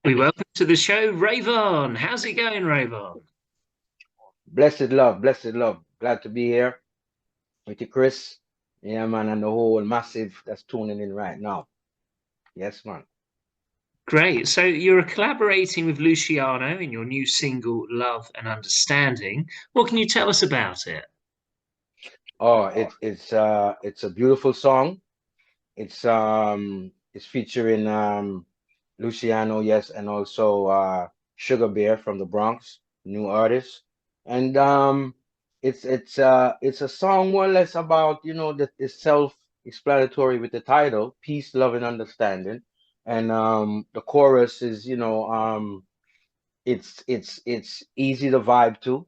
We welcome to the show Rayvon. How's it going, Rayvon? Blessed love, blessed love. Glad to be here with you, Chris. Yeah, man, and the whole massive that's tuning in right now. Yes, man. Great. So you're collaborating with Luciano in your new single Love and Understanding. What can you tell us about it? Oh, it's a beautiful song. It's featuring Luciano, yes, and also Sugar Bear from the Bronx, new artist. And it's a song more or less about, that is self-explanatory with the title, Peace, Love, and Understanding. And the chorus is, it's easy to vibe to.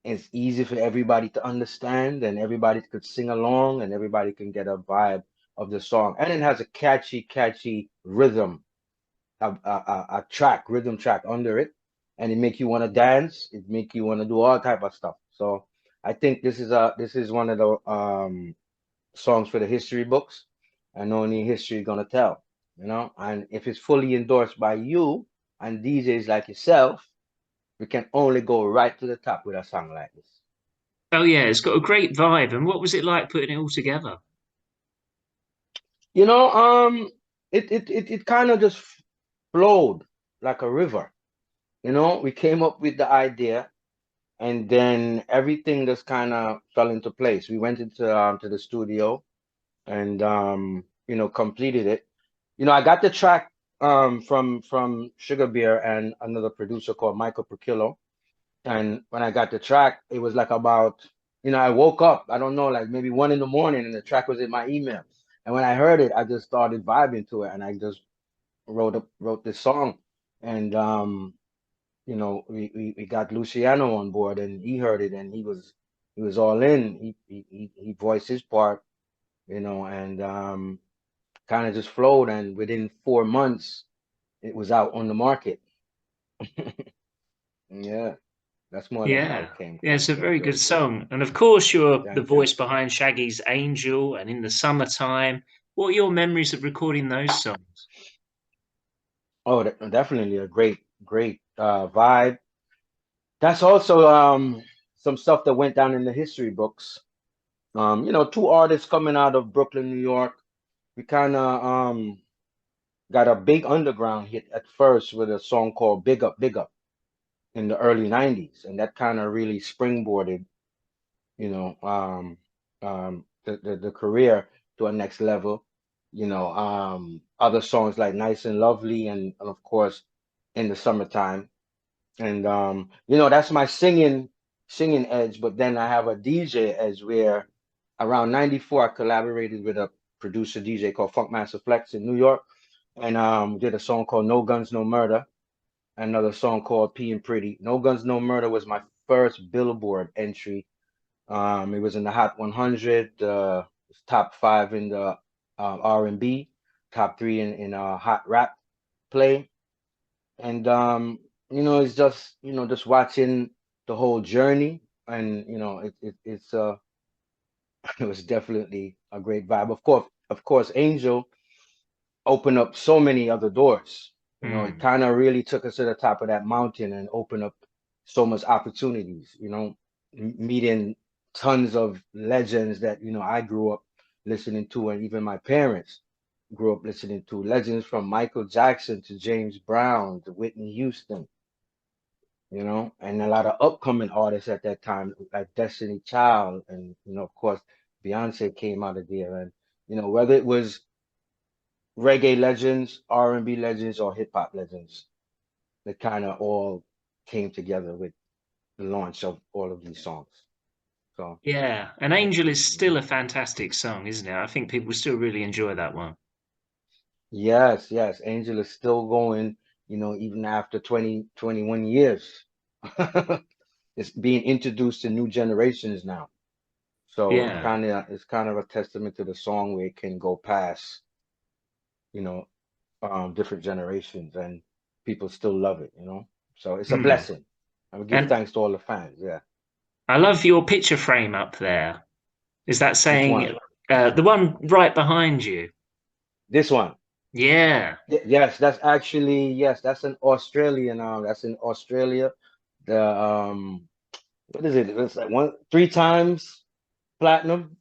It's easy for everybody to understand, and everybody could sing along, and everybody can get a vibe of the song. And it has a catchy rhythm, a track, rhythm track under it, and it make you want to dance. It make you want to do all type of stuff. So I think this is one of the songs for the history books, and only history gonna tell. And if it's fully endorsed by you and DJs like yourself, we can only go right to the top with a song like this. Oh, yeah, it's got a great vibe. And what was it like putting it all together? You know, it kind of just flowed like a river. We came up with the idea, and then everything just kind of fell into place. We went into to the studio and completed it. I got the track from Sugar Bear and another producer called Michael Perkillo. And when I got the track, it was like about, I woke up, I don't know, like maybe 1 in the morning, and the track was in my email. And when I heard it, I just started vibing to it, and I just wrote this song. And we got Luciano on board, and he heard it, and he was all in. He voiced his part, and kind of just flowed. And within 4 months, it was out on the market. Yeah, that's more or less how Yeah, it came yeah, it's a came very to good it. song. And of course, you're the Thank you. voice behind Shaggy's Angel and In the Summertime. What are your memories of recording those songs? Oh, definitely a great vibe. That's also some stuff that went down in the history books. Two artists coming out of Brooklyn, New York. We kind of got a big underground hit at first with a song called Big Up in the early 90s, and that kind of really springboarded, you know, the career to a next level. Other songs like Nice and Lovely and of course In the Summertime. And that's my singing edge, but then I have a DJ edge where around 94 I collaborated with a producer DJ called Funk Master Flex in New York, and did a song called No Guns No Murder, another song called P and Pretty. No Guns No Murder was my first Billboard entry. It was in the Hot 100, top five in the R&B, top three in hot rap play. And it's just just watching the whole journey, and it's it was definitely a great vibe. Of course, Angel opened up so many other doors. It Hmm. kind of really took us to the top of that mountain and opened up so much opportunities. Meeting tons of legends that I grew up listening to, and even my parents grew up listening to legends from Michael Jackson to James Brown to Whitney Houston, and a lot of upcoming artists at that time, like Destiny Child, and of course, Beyonce came out of there, and whether it was reggae legends, R&B legends, or hip hop legends, they kind of all came together with the launch of all of these songs. So, Yeah, and yeah. Angel is still Mhm. a fantastic song, isn't it? I think people still really enjoy that one. Yes, yes, Angel is still going, even after 20, 21 years. It's being introduced to new generations now. So Yeah. it's kind of a testament to the song where it can go past, you know, different generations, and people still love it. So it's a Hmm. blessing. I would give And thanks to all the fans. Yeah. I love your picture frame up there. Is that Which one? saying the one right behind you? This one. Yeah. Yes, that's actually, yes, that's an Australian. That's in Australia. The what is it? It's like one 3 times platinum.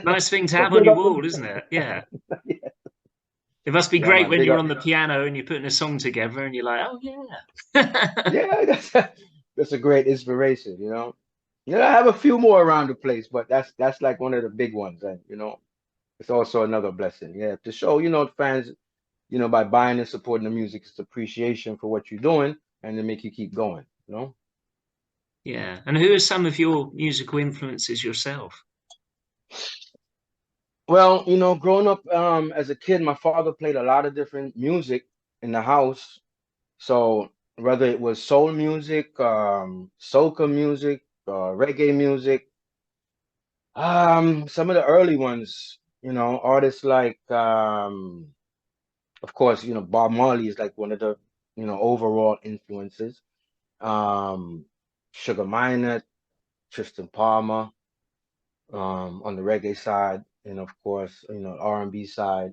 Nice thing to So have on big your up wall, them. isn't it? Yeah. It must be Yeah, great man, when big you're up. on the piano and you're putting a song together and you're like, oh, yeah. Yeah, that's a great inspiration, you know. I have a few more around the place, but that's like one of the big ones, and it's also another blessing. Yeah, to show, fans, by buying and supporting the music, it's appreciation for what you're doing, and to make you keep going. Yeah. And who are some of your musical influences yourself? Well, growing up as a kid, my father played a lot of different music in the house. So whether it was soul music, soca music, reggae music, some of the early ones, artists like, of course, Bob Marley is like one of the, overall influences. Um, Sugar Minott, Tristan Palmer, on the reggae side, and of course, R&B side,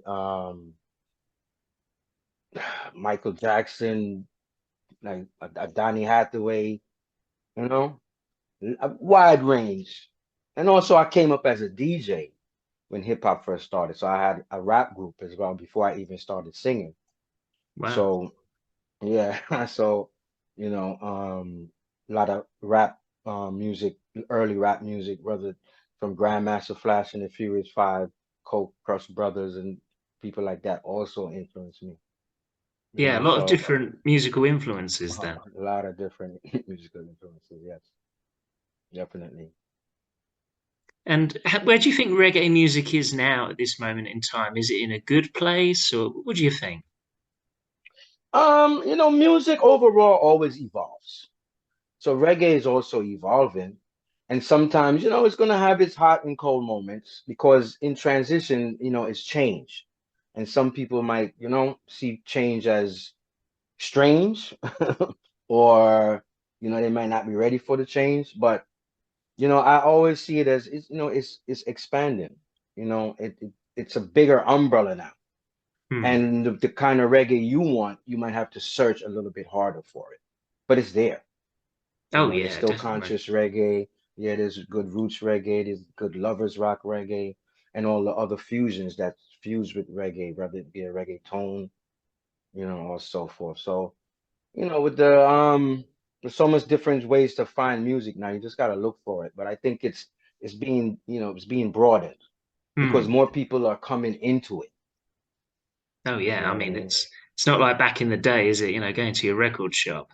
Michael Jackson, like Donny Hathaway, you know, a wide range. And also, I came up as a DJ when hip hop first started, so I had a rap group as well before I even started singing. Wow. So yeah, so a lot of rap music, early rap music, whether from Grandmaster Flash and the Furious Five, Coke Crush Brothers, and people like that also influenced me. Yeah, a lot of So different musical influences then. a lot of different musical influences. Yes, definitely. And where do you think reggae music is now at this moment in time? Is it in a good place, or what do you think? Music overall always evolves. So reggae is also evolving. And sometimes, it's going to have its hot and cold moments because in transition, it's change. And some people might, see change as strange or, they might not be ready for the change. But, I always see it as it's expanding. It's a bigger umbrella now. Hmm. And the kind of reggae you want, you might have to search a little bit harder for it. But it's there. Oh, There's yeah, still definitely. conscious reggae. Yeah, there's good roots reggae. There's good lovers rock reggae, and all the other fusions that fuse with reggae, whether it be a reggae tone, or so forth. So, with there's so much different ways to find music now. You just gotta look for it. But I think it's being broadened because Hmm. more people are coming into it. Oh, You yeah. know I what I mean, mean? it's not like back in the day, is it? Going to your record shop.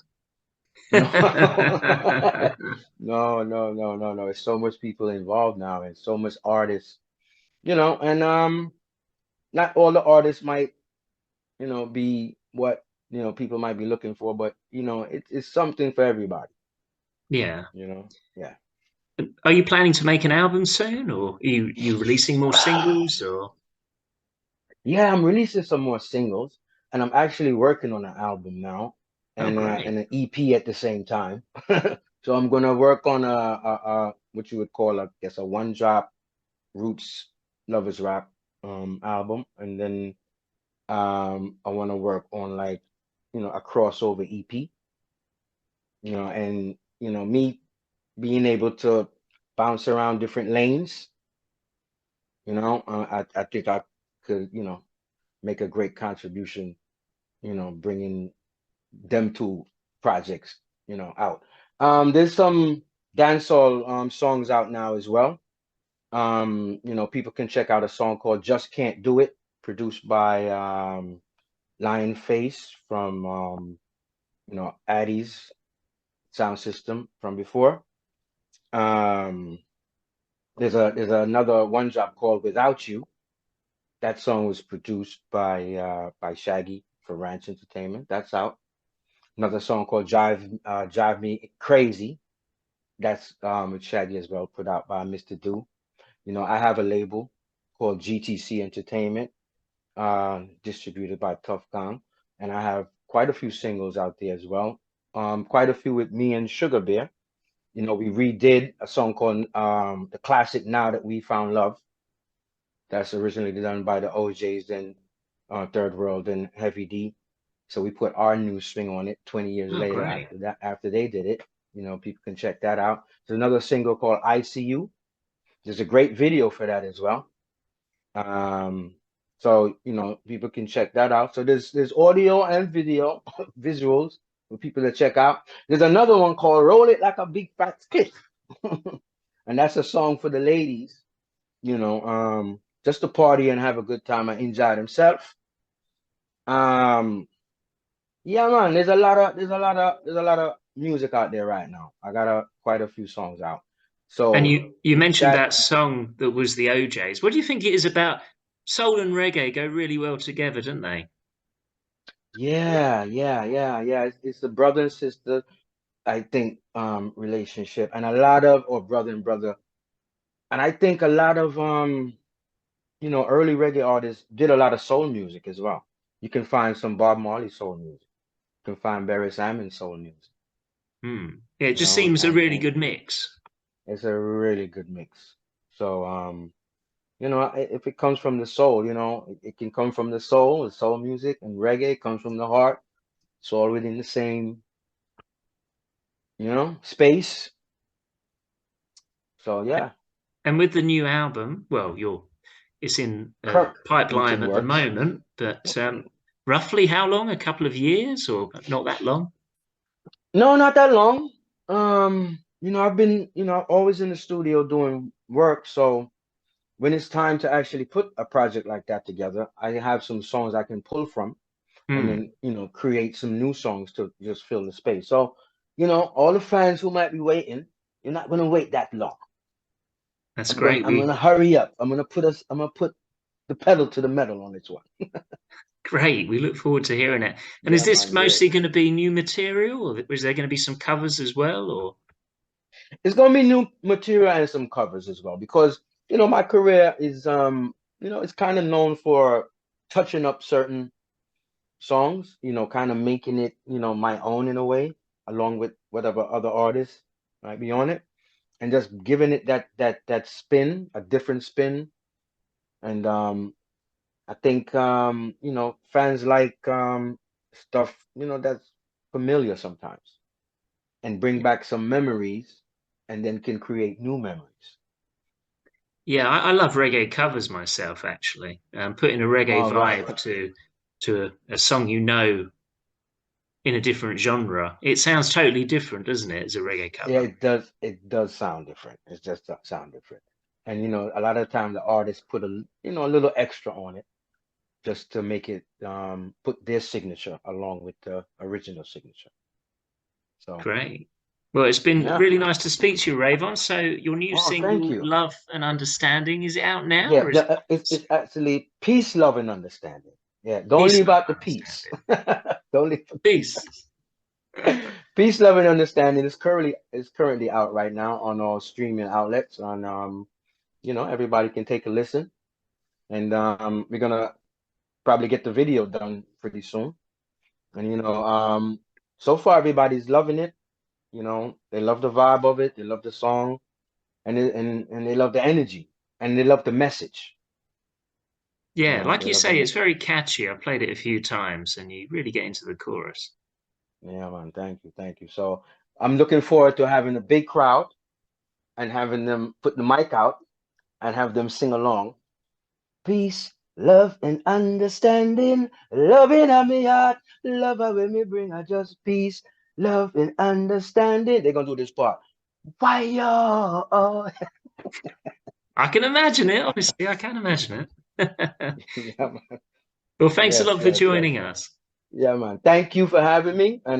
No, no, no, no, no, no. It's so much people involved now, and so much artists. And not all the artists might, be what, people might be looking for, but it's something for everybody, Yeah. Yeah. Are you planning to make an album soon, or are you releasing more singles, or? Yeah, I'm releasing some more singles, and I'm actually working on an album now, Oh, and great. an EP at the same time. So I'm gonna work on a what you would call, I guess, a one drop roots lovers rap album, and then I want to work on, like, a crossover EP, and me being able to bounce around different lanes. I think I could, make a great contribution, bringing them two projects, out. There's some dancehall songs out now as well. People can check out a song called "Just Can't Do It," produced by Lion Face from Addie's sound system from before. Um, there's another one drop called "Without You." That song was produced by Shaggy for Ranch Entertainment. That's out. Another song called "Drive Me Crazy." That's with Shaggy as well, put out by Mr. Do. I have a label called GTC Entertainment, distributed by Tough Gong, and I have quite a few singles out there as well. Quite a few with me and Sugar Bear. We redid a song called the classic "Now That We Found Love." That's originally done by the OJs and Third World and Heavy D. So we put our new swing on it 20 years Oh, later great. after that, after they did it. People can check that out. There's another single called ICU. There's a great video for that as well. Um, so people can check that out. So there's audio and video visuals for people to check out. There's another one called Roll It Like a Big Fat Spliff. And that's a song for the ladies, just to party and have a good time and enjoy themselves. Um, yeah, man, there's a lot of music out there right now. I got quite a few songs out. And So you mentioned that that song that was the OJ's. What do you think it is about? Soul and reggae go really well together, don't they? Yeah, yeah, yeah, yeah. It's the brother and sister, I think, relationship, and a lot of or brother and brother, and I think a lot of early reggae artists did a lot of soul music as well. You can find some Bob Marley soul music. You can find Barry Simon soul music. Hmm. Yeah, it You just know, seems a and really and good mix. it's a really good mix. So if it comes from the soul, it can come from the soul music, and reggae comes from the heart. It's all within the same, space. So yeah. And with the new album, well, it's in It's pipeline in at the works. moment, but roughly how long? A couple of years or not that long? No, not that long. I've been, always in the studio doing work. So when it's time to actually put a project like that together, I have some songs I can pull from and Hmm. then, create some new songs to just fill the space. So, all the fans who might be waiting, you're not gonna wait that long. That's I'm going great. I'm gonna hurry up. I'm gonna put the pedal to the metal on this one. Great. We look forward to hearing it. And is Yeah, this man, great. mostly going to be new material, or is there going to be some covers as well? Or It's gonna be new material and some covers as well because my career is it's kind of known for touching up certain songs, kind of making it my own in a way, along with whatever other artists might be on it, and just giving it that spin, a different spin. And I think fans like stuff that's familiar sometimes and bring back some memories and then can create new memories. yeah, I love reggae covers myself. Actually, putting a reggae All right. vibe to a song in a different genre. It sounds totally different, doesn't it, as a reggae Yeah, cover? it does sound different. It just does sound different. And a lot of times the artists put a little extra on it just to make it put their signature along with the original signature. So Great. Well, it's been yeah. really nice to speak to you, Rayvon. So, your new Oh, thank single, you. Love and Understanding, is it out now Yeah, or is it's actually peace, love, and understanding. Yeah, don't Peace, leave Love out and the peace. Understanding? Don't leave. Peace. Peace, love, and understanding is currently out right now on all streaming outlets. On everybody can take a listen, and we're gonna probably get the video done pretty soon. And so far everybody's loving it. They love the vibe of it, they love the song, and they love the energy, and they love the message. Yeah, like They you love the say, it's message. very catchy. I've played it a few times and you really get into the chorus. Yeah, man. Thank you, thank you. So I'm looking forward to having a big crowd and having them put the mic out and have them sing along. Peace, love, and understanding. Love in my heart. Love when me bring a just peace, love, and understanding. They're gonna do this part. Why yo? I can imagine it, honestly, I can imagine it. Yeah, man. Well, thanks a Yes, lot for yes, yes. joining us. Yeah, man. Thank you for having me. And